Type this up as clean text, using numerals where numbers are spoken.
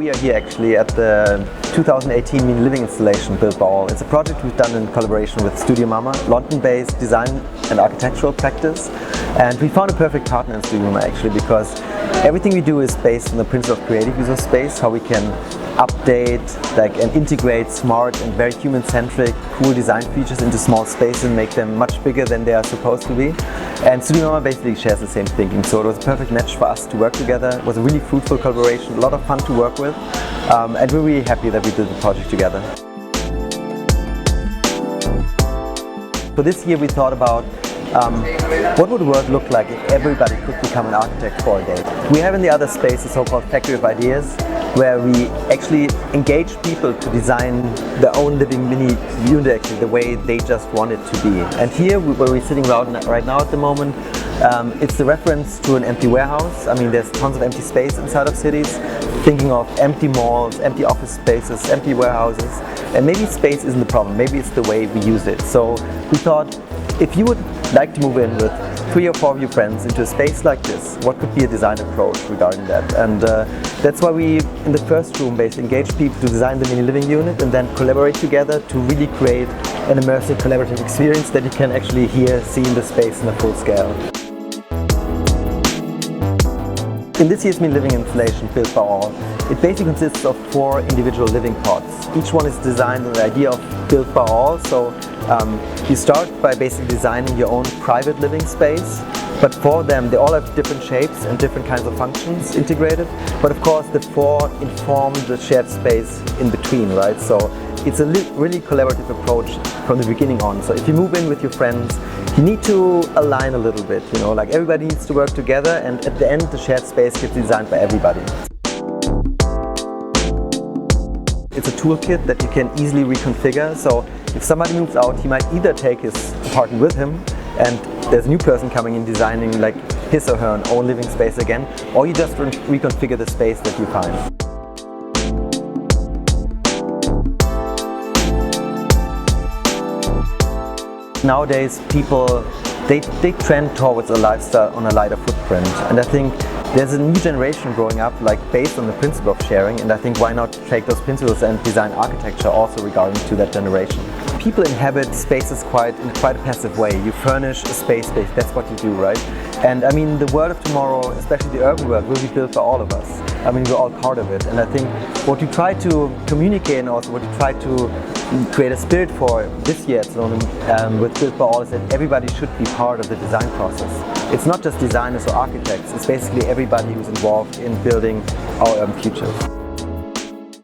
we are here actually at the 2018 Mean Living installation Built by All. It's a project we've done in collaboration with Studio Mama, London-based design and architectural practice. And we found a perfect partner in Studio Mama actually, because everything we do is based on the principle of creative use of space, how we can update and integrate smart and very human-centric, cool design features into small spaces and make them much bigger than they are supposed to be. And Studio Mama basically shares the same thinking, so it was a perfect match for us to work together. It was a really fruitful collaboration, a lot of fun to work with, and we're really happy that we did the project together. For this year we thought about what would the world look like if everybody could become an architect for a day. We have in the other space a so-called Factory of Ideas, where we actually engage people to design their own living mini unit actually the way they just want it to be. And here, where we're sitting right now at the moment, it's the reference to an empty warehouse. I mean, there's tons of empty space inside of cities, thinking of empty malls, empty office spaces, empty warehouses, and maybe space isn't the problem, maybe it's the way we use it. So we thought, if you would like to move in with 3 or 4 of your friends into a space like this, what could be a design approach regarding that? And that's why we, in the first room, basically engage people to design the mini living unit and then collaborate together to really create an immersive collaborative experience that you can actually see in the space in a full scale. In this year's Mini Living installation, Built by All, it basically consists of 4 individual living pods. Each one is designed with the idea of Built by All, so you start by basically designing your own private living space, but for them they all have different shapes and different kinds of functions integrated, but of course the 4 inform the shared space in between, right? So it's a really collaborative approach from the beginning on. So if you move in with your friends, you need to align a little bit, you know, like everybody needs to work together, and at the end the shared space gets designed by everybody. It's a toolkit that you can easily reconfigure, so if somebody moves out, he might either take his apartment with him and there's a new person coming in designing like his or her own living space again, or you just reconfigure the space that you find. Nowadays people, they trend towards a lifestyle on a lighter footprint, and I think there's a new generation growing up like based on the principle of sharing, and I think why not take those principles and design architecture also regarding to that generation. People inhabit spaces in quite a passive way. You furnish a space, that's what you do, right? And I mean, the world of tomorrow, especially the urban world, will be built by all of us. I mean, we're all part of it, and I think what you try to communicate and also what you try to create a spirit for this year with Built by All is that everybody should be part of the design process. It's not just designers or architects, it's basically everybody who's involved in building our urban futures.